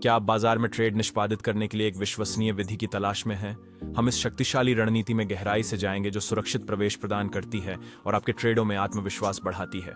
क्या आप बाजार में ट्रेड निष्पादित करने के लिए एक विश्वसनीय विधि की तलाश में हैं? हम इस शक्तिशाली रणनीति में गहराई से जाएंगे जो सुरक्षित प्रवेश प्रदान करती है और आपके ट्रेडों में आत्मविश्वास बढ़ाती है।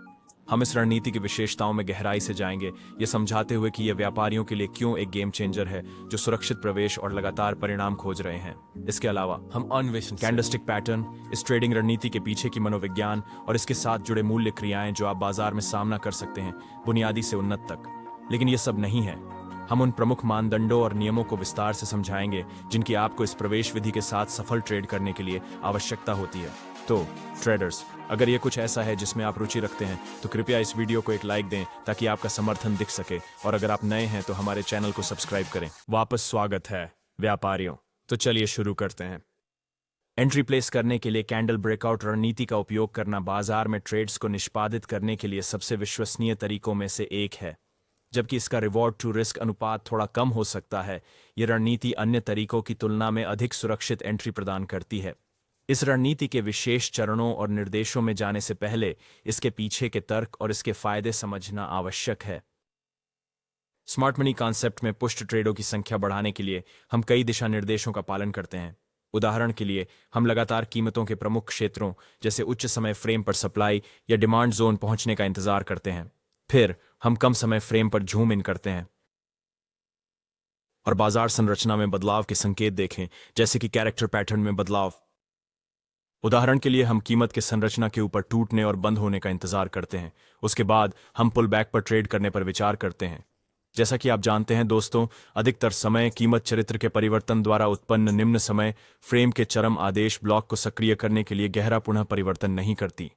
हम इस रणनीति की विशेषताओं में गहराई से जाएंगे, ये समझाते हुए कि यह व्यापारियों के लिए क्यों एक गेम चेंजर है जो सुरक्षित प्रवेश और लगातार परिणाम खोज रहे हैं। इसके अलावा हम अन्वेषण कैंडलस्टिक पैटर्न, इस ट्रेडिंग रणनीति के पीछे की मनोविज्ञान और इसके साथ जुड़े मूल्य क्रियाएं जो आप बाजार में सामना कर सकते हैं, बुनियादी से उन्नत तक। लेकिन यह सब नहीं है। हम उन प्रमुख मानदंडों और नियमों को विस्तार से समझाएंगे जिनकी आपको इस प्रवेश विधि के साथ सफल ट्रेड करने के लिए आवश्यकता होती है। तो ट्रेडर्स, अगर ये कुछ ऐसा है जिसमें आप रुचि रखते हैं तो कृपया इस वीडियो को एक लाइक दें ताकि आपका समर्थन दिख सके, और अगर आप नए हैं तो हमारे चैनल को सब्सक्राइब करें। वापस स्वागत है व्यापारियों। तो चलिए शुरू करते हैं। एंट्री प्लेस करने के लिए कैंडल ब्रेकआउट रणनीति का उपयोग करना बाजार में ट्रेड्स को निष्पादित करने के लिए सबसे विश्वसनीय तरीकों में से एक है। जबकि इसका रिवॉर्ड टू रिस्क अनुपात थोड़ा कम हो सकता है, यह रणनीति अन्य तरीकों की तुलना में अधिक सुरक्षित एंट्री प्रदान करती है। इस रणनीति के विशेष चरणों और निर्देशों में जाने से पहले इसके पीछे के तर्क और इसके फायदे समझना आवश्यक है। स्मार्ट मनी कॉन्सेप्ट में पुष्ट ट्रेडों की संख्या बढ़ाने के लिए हम कई दिशा निर्देशों का पालन करते हैं। उदाहरण के लिए, हम लगातार कीमतों के प्रमुख क्षेत्रों जैसे उच्च समय फ्रेम पर सप्लाई या डिमांड जोन पहुंचने का इंतजार करते हैं। फिर हम कम समय फ्रेम पर झूम इन करते हैं और बाजार संरचना में बदलाव के संकेत देखें, जैसे कि कैरेक्टर पैटर्न में बदलाव। उदाहरण के लिए, हम कीमत के संरचना के ऊपर टूटने और बंद होने का इंतजार करते हैं। उसके बाद हम पुल बैक पर ट्रेड करने पर विचार करते हैं। जैसा कि आप जानते हैं दोस्तों, अधिकतर समय कीमत चरित्र के परिवर्तन द्वारा उत्पन्न निम्न समय फ्रेम के चरम आदेश ब्लॉक को सक्रिय करने के लिए गहरा पुनः परिवर्तन नहीं करती।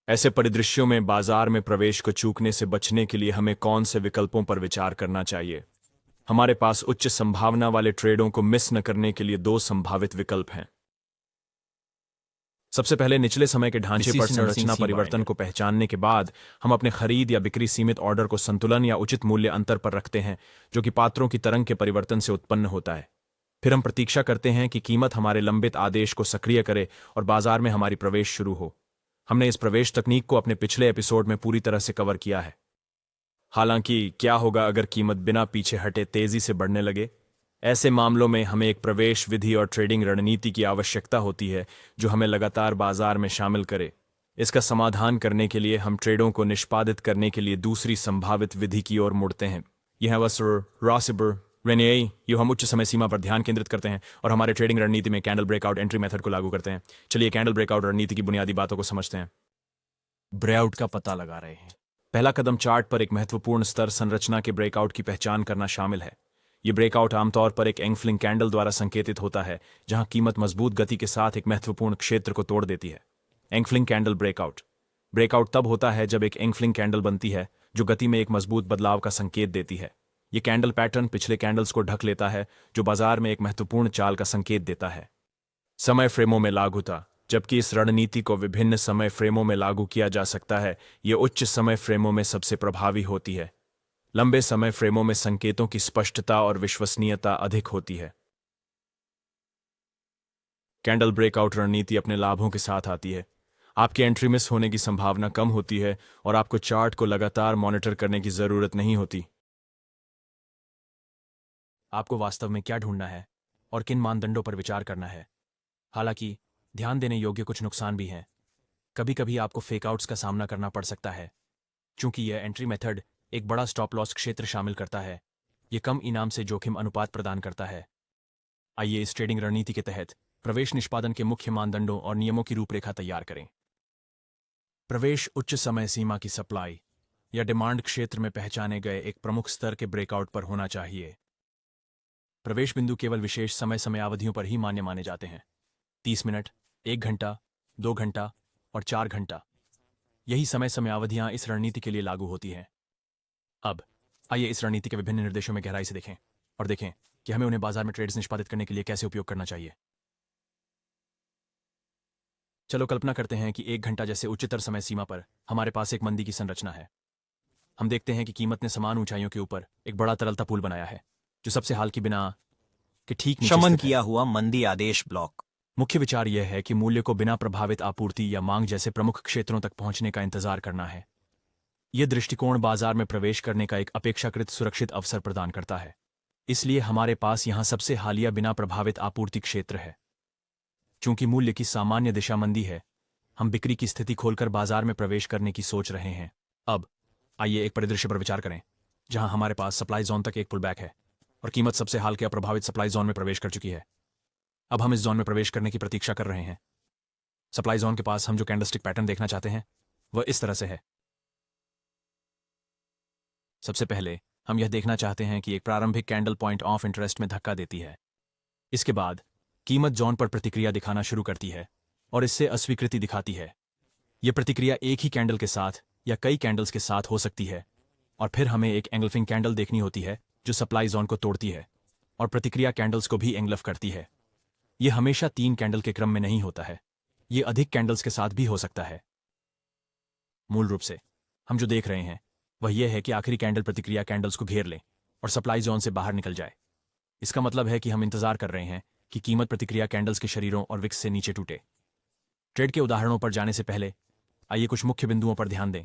ऐसे परिदृश्यों में बाजार में प्रवेश को चूकने से बचने के लिए हमें कौन से विकल्पों पर विचार करना चाहिए? हमारे पास उच्च संभावना वाले ट्रेडों को मिस न करने के लिए दो संभावित विकल्प हैं। सबसे पहले, निचले समय के ढांचे पर संरचना परिवर्तन को पहचानने के बाद हम अपने खरीद या बिक्री सीमित ऑर्डर को संतुलन या उचित मूल्य अंतर पर रखते हैं, जो कि पात्रों की तरंग के परिवर्तन से उत्पन्न होता है। फिर हम प्रतीक्षा करते हैं कि कीमत हमारे लंबित आदेश को सक्रिय करे और बाजार में हमारी प्रवेश शुरू हो। हमने इस प्रवेश तकनीक को अपने पिछले एपिसोड में पूरी तरह से कवर किया है। हालांकि क्या होगा अगर कीमत बिना पीछे हटे तेजी से बढ़ने लगे? ऐसे मामलों में हमें एक प्रवेश विधि और ट्रेडिंग रणनीति की आवश्यकता होती है जो हमें लगातार बाजार में शामिल करे। इसका समाधान करने के लिए हम ट्रेडों को निष्पादित करने के लिए दूसरी संभावित विधि की ओर मुड़ते हैं। यह रॉसिबर रेनिये, हम उच्च समय सीमा पर ध्यान केंद्रित करते हैं और हमारे ट्रेडिंग रणनीति में कैंडल ब्रेकआउट एंट्री मेथड को लागू करते हैं। चलिए कैंडल ब्रेकआउट रणनीति की बुनियादी बातों को समझते हैं। ब्रेकआउट का पता लगा रहे हैं। पहला कदम चार्ट पर एक महत्वपूर्ण स्तर संरचना के ब्रेकआउट की पहचान करना शामिल है। यह ब्रेकआउट आमतौर पर एक एंगफ्लिंग कैंडल द्वारा संकेतित होता है, जहां कीमत मजबूत गति के साथ एक महत्वपूर्ण क्षेत्र को तोड़ देती है। एंगफ्लिंग कैंडल ब्रेकआउट तब होता है जब एक एंगफ्लिंग कैंडल बनती है जो गति में एक मजबूत बदलाव का संकेत देती है। यह कैंडल पैटर्न पिछले कैंडल्स को ढक लेता है, जो बाजार में एक महत्वपूर्ण चाल का संकेत देता है। समय फ्रेमों में लागूता। जबकि इस रणनीति को विभिन्न समय फ्रेमों में लागू किया जा सकता है, यह उच्च समय फ्रेमों में सबसे प्रभावी होती है। लंबे समय फ्रेमों में संकेतों की स्पष्टता और विश्वसनीयता अधिक होती है। कैंडल ब्रेकआउट रणनीति अपने लाभों के साथ आती है। आपके एंट्री मिस होने की संभावना कम होती है और आपको चार्ट को लगातार मॉनिटर करने की जरूरत नहीं होती। आपको वास्तव में क्या ढूंढना है और किन मानदंडों पर विचार करना है। हालांकि ध्यान देने योग्य कुछ नुकसान भी हैं। कभी कभी आपको फेकआउट्स का सामना करना पड़ सकता है। चूंकि यह एंट्री मेथड एक बड़ा स्टॉप लॉस क्षेत्र शामिल करता है, यह कम इनाम से जोखिम अनुपात प्रदान करता है। आइए इस ट्रेडिंग रणनीति के तहत प्रवेश निष्पादन के मुख्य मानदंडों और नियमों की रूपरेखा तैयार करें। प्रवेश उच्च समय सीमा की सप्लाई या डिमांड क्षेत्र में पहचाने गए एक प्रमुख स्तर के ब्रेकआउट पर होना चाहिए। प्रवेश बिंदु केवल विशेष समय समयावधियों पर ही मान्य माने जाते हैं। 30 मिनट, 1 घंटा, 2 घंटा और 4 घंटा, यही समय समयावधियां इस रणनीति के लिए लागू होती हैं। अब आइए इस रणनीति के विभिन्न निर्देशों में गहराई से देखें और देखें कि हमें उन्हें बाजार में ट्रेड्स निष्पादित करने के लिए कैसे उपयोग करना चाहिए। चलो कल्पना करते हैं कि 1 घंटा जैसे उच्चतर समय सीमा पर हमारे पास एक मंदी की संरचना है। हम देखते हैं कि कीमत ने समान ऊंचाइयों के ऊपर एक बड़ा तरलता पूल बनाया है, जो सबसे हाल की बिना के ठीक नीचे शमन स्थित है। किया हुआ मंदी आदेश ब्लॉक। मुख्य विचार यह है कि मूल्य को बिना प्रभावित आपूर्ति या मांग जैसे प्रमुख क्षेत्रों तक पहुंचने का इंतजार करना है। यह दृष्टिकोण बाजार में प्रवेश करने का एक अपेक्षाकृत सुरक्षित अवसर प्रदान करता है। इसलिए हमारे पास यहां सबसे हालिया बिना प्रभावित आपूर्ति क्षेत्र है। चूंकि मूल्य की सामान्य दिशा मंदी है, हम बिक्री की स्थिति खोलकर बाजार में प्रवेश करने की सोच रहे हैं। अब आइए एक परिदृश्य पर विचार करें जहां हमारे पास सप्लाई जोन तक एक पुलबैक है और कीमत सबसे हाल के अप्रभावित सप्लाई जोन में प्रवेश कर चुकी है। अब हम इस जोन में प्रवेश करने की प्रतीक्षा कर रहे हैं। सप्लाई जोन के पास हम जो कैंडलस्टिक पैटर्न देखना चाहते हैं वह इस तरह से है। सबसे पहले हम यह देखना चाहते हैं कि एक प्रारंभिक कैंडल पॉइंट ऑफ इंटरेस्ट में धक्का देती है। इसके बाद कीमत जोन पर प्रतिक्रिया दिखाना शुरू करती है और इससे अस्वीकृति दिखाती है। यह प्रतिक्रिया एक ही कैंडल के साथ या कई कैंडल्स के साथ हो सकती है और फिर हमें एक एंगल्फिंग कैंडल देखनी होती है जो सप्लाई जोन को तोड़ती है और प्रतिक्रिया कैंडल्स को भी एंगल्फ करती है। यह हमेशा 3 कैंडल के क्रम में नहीं होता है, यह अधिक कैंडल्स के साथ भी हो सकता है। मूल रूप से हम जो देख रहे हैं वह यह है कि आखिरी कैंडल प्रतिक्रिया कैंडल्स को घेर ले और सप्लाई जोन से बाहर निकल जाए। इसका मतलब है कि हम इंतजार कर रहे हैं कि कीमत प्रतिक्रिया कैंडल्स के शरीरों और विक्स से नीचे टूटे। ट्रेड के उदाहरणों पर जाने से पहले आइए कुछ मुख्य बिंदुओं पर ध्यान दें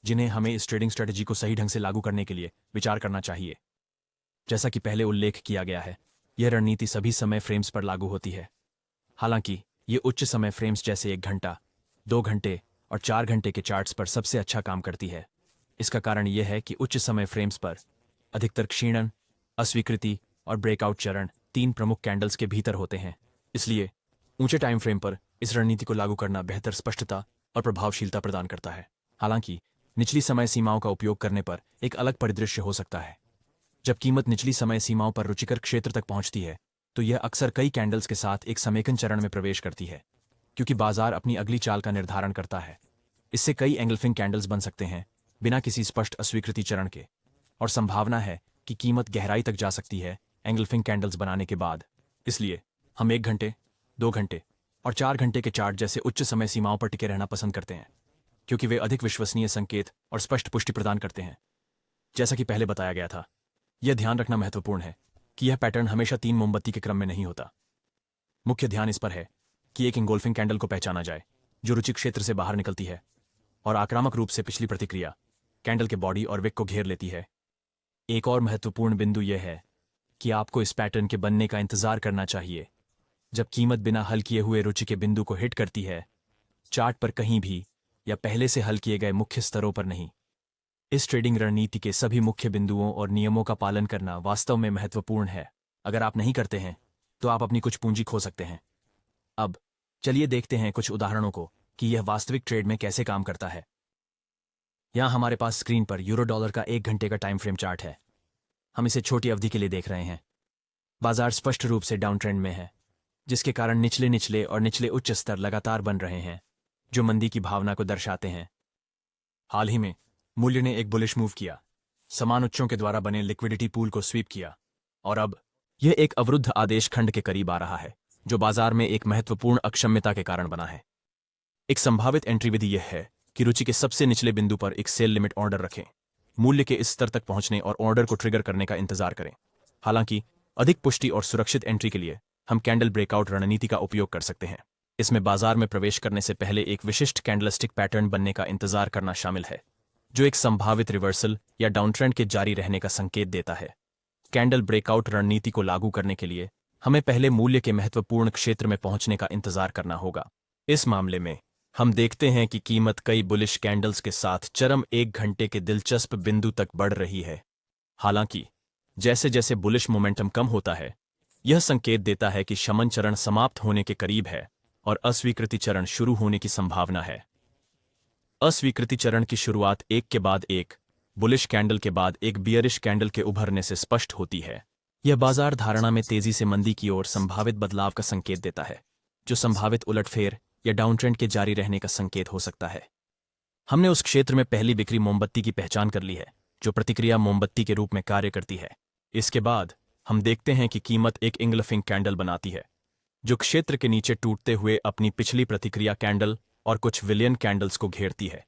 जिन्हें हमें इस ट्रेडिंग स्ट्रेटजी को सही ढंग से लागू करने के लिए विचार करना चाहिए। जैसा कि पहले उल्लेख किया गया है, यह रणनीति सभी समय फ्रेम्स पर लागू होती है। हालांकि ये उच्च समय फ्रेम्स जैसे 1 घंटा, 2 घंटे और 4 घंटे के चार्ट्स पर सबसे अच्छा काम करती है। इसका कारण यह है कि उच्च समय फ्रेम्स पर अधिकतर क्षीणन, अस्वीकृति और ब्रेकआउट चरण 3 प्रमुख कैंडल्स के भीतर होते हैं। इसलिए ऊंचे टाइम फ्रेम पर इस रणनीति को लागू करना बेहतर स्पष्टता और प्रभावशीलता प्रदान करता है। हालांकि निचली समय सीमाओं का उपयोग करने पर एक अलग परिदृश्य हो सकता है। जब कीमत निचली समय सीमाओं पर रुचिकर क्षेत्र तक पहुंचती है तो यह अक्सर कई कैंडल्स के साथ एक समेकन चरण में प्रवेश करती है, क्योंकि बाजार अपनी अगली चाल का निर्धारण करता है। इससे कई एंगल्फिंग कैंडल्स बन सकते हैं बिना किसी स्पष्ट अस्वीकृति चरण के, और संभावना है कि कीमत गहराई तक जा सकती है एंगल्फिंग कैंडल्स बनाने के बाद। इसलिए हम 1 घंटे, 2 घंटे और 4 घंटे के चार्ट जैसे उच्च समय सीमाओं पर टिके रहना पसंद करते हैं, क्योंकि वे अधिक विश्वसनीय संकेत और स्पष्ट पुष्टि प्रदान करते हैं। जैसा कि पहले बताया गया था, यह ध्यान रखना महत्वपूर्ण है कि यह पैटर्न हमेशा 3 मोमबत्ती के क्रम में नहीं होता। मुख्य ध्यान इस पर है कि एक इंगोल्फिंग कैंडल को पहचाना जाए जो रुचि क्षेत्र से बाहर निकलती है और आक्रामक रूप से पिछली प्रतिक्रिया कैंडल के बॉडी और विक को घेर लेती है। एक और महत्वपूर्ण बिंदु यह है कि आपको इस पैटर्न के बनने का इंतजार करना चाहिए जब कीमत बिना हल किए हुए रुचि के बिंदु को हिट करती है, चार्ट पर कहीं भी या पहले से हल किए गए मुख्य स्तरों पर नहीं। इस ट्रेडिंग रणनीति के सभी मुख्य बिंदुओं और नियमों का पालन करना वास्तव में महत्वपूर्ण है। अगर आप नहीं करते हैं तो आप अपनी कुछ पूंजी खो सकते हैं। अब चलिए देखते हैं कुछ उदाहरणों को कि यह वास्तविक ट्रेड में कैसे काम करता है। यहां हमारे पास स्क्रीन पर यूरो डॉलर का 1 घंटे का टाइम फ्रेम चार्ट है। हम इसे छोटी अवधि के लिए देख रहे हैं। बाजार स्पष्ट रूप से डाउन ट्रेंड में है, जिसके कारण निचले निचले और निचले उच्च स्तर लगातार बन रहे हैं, जो मंदी की भावना को दर्शाते हैं। हाल ही में मूल्य ने एक बुलिश मूव किया, समान उच्चों के द्वारा बने लिक्विडिटी पूल को स्वीप किया और अब यह एक अवरुद्ध आदेश खंड के करीब आ रहा है, जो बाजार में एक महत्वपूर्ण अक्षम्यता के कारण बना है। एक संभावित एंट्री विधि यह है कि रुचि के सबसे निचले बिंदु पर एक सेल लिमिट ऑर्डर रखें, मूल्य के इस स्तर तक पहुंचने और ऑर्डर को ट्रिगर करने का इंतजार करें। हालांकि अधिक पुष्टि और सुरक्षित एंट्री के लिए हम कैंडल ब्रेकआउट रणनीति का उपयोग कर सकते हैं। इसमें बाजार में प्रवेश करने से पहले एक विशिष्ट कैंडलस्टिक पैटर्न बनने का इंतजार करना शामिल है, जो एक संभावित रिवर्सल या डाउनट्रेंड के जारी रहने का संकेत देता है। कैंडल ब्रेकआउट रणनीति को लागू करने के लिए हमें पहले मूल्य के महत्वपूर्ण क्षेत्र में पहुंचने का इंतजार करना होगा। इस मामले में हम देखते हैं कि कीमत कई बुलिश कैंडल्स के साथ चरम 1 घंटे के दिलचस्प बिंदु तक बढ़ रही है। हालांकि जैसे जैसे बुलिश मोमेंटम कम होता है, यह संकेत देता है कि शमन चरण समाप्त होने के करीब है और अस्वीकृति चरण शुरू होने की संभावना है। अस्वीकृति चरण की शुरुआत एक के बाद एक बुलिश कैंडल के बाद एक बियरिश कैंडल के उभरने से स्पष्ट होती है। यह बाजार धारणा में तेजी से मंदी की ओर संभावित बदलाव का संकेत देता है, जो संभावित उलटफेर या डाउनट्रेंड के जारी रहने का संकेत हो सकता है। हमने उस क्षेत्र में पहली बिक्री मोमबत्ती की पहचान कर ली है, जो प्रतिक्रिया मोमबत्ती के रूप में कार्य करती है। इसके बाद हम देखते हैं कि कीमत एक इंगल्फिंग कैंडल बनाती है, जो क्षेत्र के नीचे टूटते हुए अपनी पिछली प्रतिक्रिया कैंडल और कुछ विलियन कैंडल्स को घेरती है।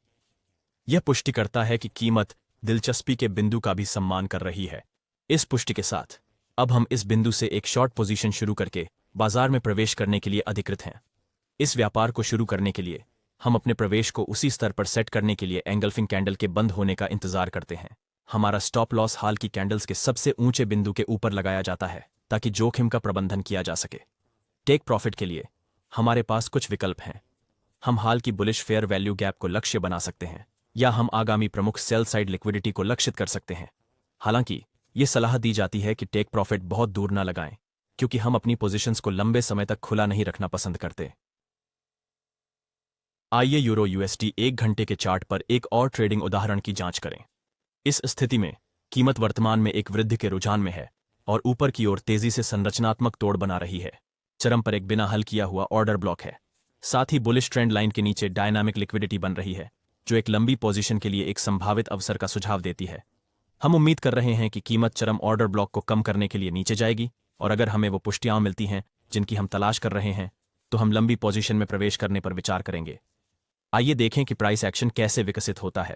यह पुष्टि करता है कि कीमत दिलचस्पी के बिंदु का भी सम्मान कर रही है। इस पुष्टि के साथ अब हम इस बिंदु से एक शॉर्ट पोजीशन शुरू करके बाजार में प्रवेश करने के लिए अधिकृत हैं। इस व्यापार को शुरू करने के लिए हम अपने प्रवेश को उसी स्तर पर सेट करने के लिए एंगल्फिंग कैंडल के बंद होने का इंतजार करते हैं। हमारा स्टॉप लॉस हाल की कैंडल्स के सबसे ऊंचे बिंदु के ऊपर लगाया जाता है ताकि जोखिम का प्रबंधन किया जा सके। टेक प्रॉफिट के लिए हमारे पास कुछ विकल्प हैं। हम हाल की बुलिश फेयर वैल्यू गैप को लक्ष्य बना सकते हैं या हम आगामी प्रमुख सेल साइड लिक्विडिटी को लक्षित कर सकते हैं। हालांकि ये सलाह दी जाती है कि टेक प्रॉफिट बहुत दूर न लगाएं, क्योंकि हम अपनी पोजीशंस को लंबे समय तक खुला नहीं रखना पसंद करते। आइए यूरो यूएसडी 1 घंटे के चार्ट पर एक और ट्रेडिंग उदाहरण की जांच करें। इस स्थिति में कीमत वर्तमान में एक वृद्धि के रुझान में है और ऊपर की ओर तेजी से संरचनात्मक तोड़ बना रही है। चरम पर एक बिना हल किया हुआ ऑर्डर ब्लॉक है। साथ ही बुलिश ट्रेंड लाइन के नीचे डायनामिक लिक्विडिटी बन रही है, जो एक लंबी पोजीशन के लिए एक संभावित अवसर का सुझाव देती है। हम उम्मीद कर रहे हैं कि कीमत चरम ऑर्डर ब्लॉक को कम करने के लिए नीचे जाएगी, और अगर हमें वो पुष्टियां मिलती हैं जिनकी हम तलाश कर रहे हैं, तो हम लंबी पोजीशन में प्रवेश करने पर विचार करेंगे। आइए देखें कि प्राइस एक्शन कैसे विकसित होता है।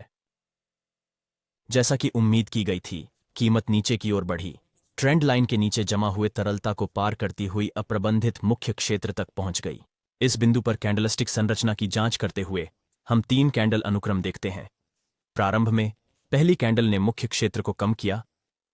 जैसा कि उम्मीद की गई थी, कीमत नीचे की ओर बढ़ी। ट्रेंड लाइन के नीचे जमा हुए तरलता को पार करती हुई अप्रबंधित मुख्य क्षेत्र तक पहुंच गई। इस बिंदु पर कैंडलस्टिक संरचना की जांच करते हुए हम 3 कैंडल अनुक्रम देखते हैं। प्रारंभ में पहली कैंडल ने मुख्य क्षेत्र को कम किया,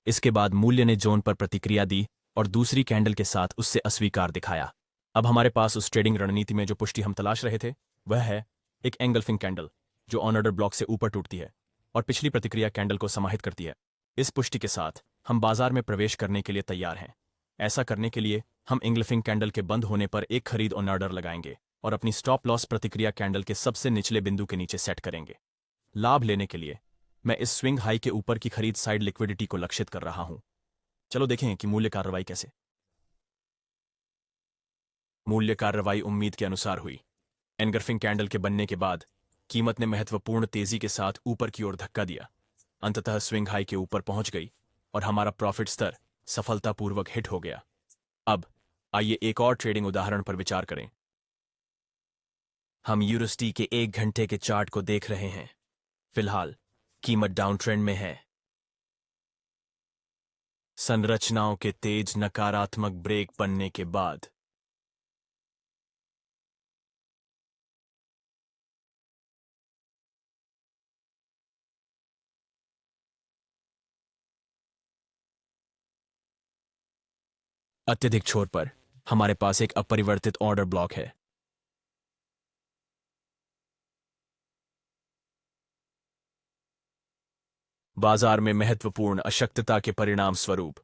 इसके बाद मूल्य ने जोन पर प्रतिक्रिया दी और दूसरी कैंडल के साथ उससे अस्वीकार दिखाया। अब हमारे पास उस ट्रेडिंग रणनीति में जो पुष्टि हम तलाश रहे थे वह है एक एंगल्फिंग कैंडल जो ऑन ऑर्डर ब्लॉक से ऊपर टूटती है और पिछली प्रतिक्रिया कैंडल को समाहित करती है। इस पुष्टि के साथ हम बाजार में प्रवेश करने के लिए तैयार हैं। ऐसा करने के लिए हम एंगल्फिंग कैंडल के बंद होने पर एक खरीद ऑन ऑर्डर लगाएंगे और अपनी स्टॉप लॉस प्रतिक्रिया कैंडल के सबसे निचले बिंदु के नीचे सेट करेंगे। लाभ लेने के लिए मैं इस स्विंग हाई के ऊपर की खरीद साइड लिक्विडिटी को लक्षित कर रहा हूं। चलो देखें कि मूल्य कार्रवाई कैसे। मूल्य कार्रवाई उम्मीद के अनुसार हुई। एंगल्फिंग कैंडल के बनने के बाद कीमत ने महत्वपूर्ण तेजी के साथ ऊपर की ओर धक्का दिया, अंततः स्विंग हाई के ऊपर पहुंच गई और हमारा प्रॉफिट स्तर सफलतापूर्वक हिट हो गया। अब आइए एक और ट्रेडिंग उदाहरण पर विचार करें। हम यूरोस्टी के 1 घंटे के चार्ट को देख रहे हैं। फिलहाल कीमत डाउन ट्रेंड में है। संरचनाओं के तेज नकारात्मक ब्रेक बनने के बाद अत्यधिक छोर पर हमारे पास एक अपरिवर्तित ऑर्डर ब्लॉक है। बाजार में महत्वपूर्ण अशक्तता के परिणाम स्वरूप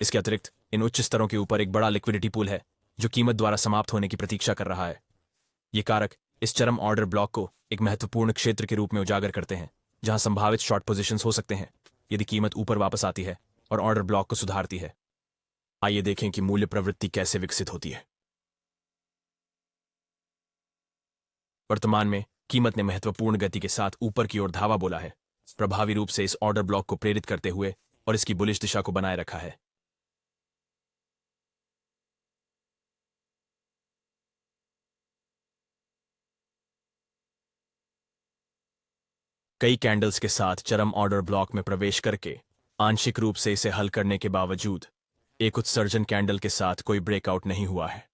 इसके अतिरिक्त इन उच्च स्तरों के ऊपर एक बड़ा लिक्विडिटी पूल है जो कीमत द्वारा समाप्त होने की प्रतीक्षा कर रहा है। ये कारक इस चरम ऑर्डर ब्लॉक को एक महत्वपूर्ण क्षेत्र के रूप में उजागर करते हैं जहां संभावित शॉर्ट पोजीशंस हो सकते हैं यदि कीमत ऊपर वापस आती है और ऑर्डर ब्लॉक को सुधारती है। आइए देखें कि मूल्य प्रवृत्ति कैसे विकसित होती है। वर्तमान में कीमत ने महत्वपूर्ण गति के साथ ऊपर की ओर धावा बोला है, प्रभावी रूप से इस ऑर्डर ब्लॉक को प्रेरित करते हुए और इसकी बुलिश दिशा को बनाए रखा है। कई कैंडल्स के साथ चरम ऑर्डर ब्लॉक में प्रवेश करके आंशिक रूप से इसे हल करने के बावजूद एक उत्सर्जन कैंडल के साथ कोई ब्रेकआउट नहीं हुआ है।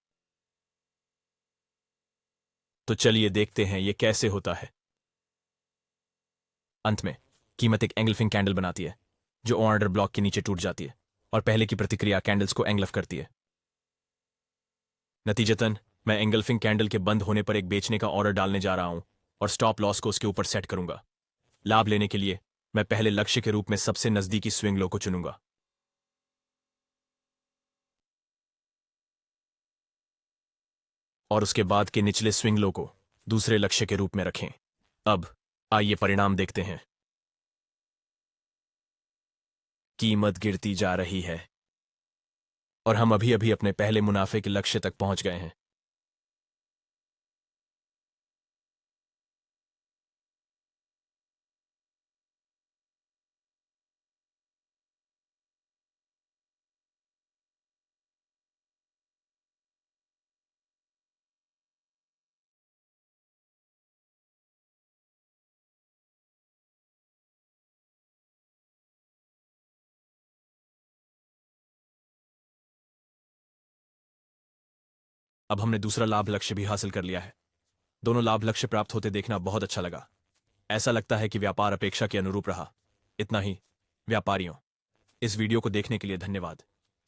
तो चलिए देखते हैं ये कैसे होता है। अंत में कीमत एक एंगल्फिंग कैंडल बनाती है जो ऑर्डर ब्लॉक के नीचे टूट जाती है और पहले की प्रतिक्रिया कैंडल्स को एंगल्फ करती है। नतीजतन मैं एंगल्फिंग कैंडल के बंद होने पर एक बेचने का ऑर्डर डालने जा रहा हूं और स्टॉप लॉस को उसके ऊपर सेट करूंगा। लाभ लेने के लिए मैं पहले लक्ष्य के रूप में सबसे नजदीकी स्विंग लो को चुनूंगा और उसके बाद के निचले स्विंग लो को दूसरे लक्ष्य के रूप में रखें। अब आइए परिणाम देखते हैं। कीमत गिरती जा रही है और हम अभी अभी अपने पहले मुनाफे के लक्ष्य तक पहुंच गए हैं। अब हमने दूसरा लाभ लक्ष्य भी हासिल कर लिया है। दोनों लाभ लक्ष्य प्राप्त होते देखना बहुत अच्छा लगा। ऐसा लगता है कि व्यापार अपेक्षा के अनुरूप रहा। इतना ही व्यापारियों, इस वीडियो को देखने के लिए धन्यवाद।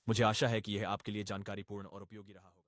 मुझे आशा है कि यह आपके लिए जानकारीपूर्ण और उपयोगी रहा होगा।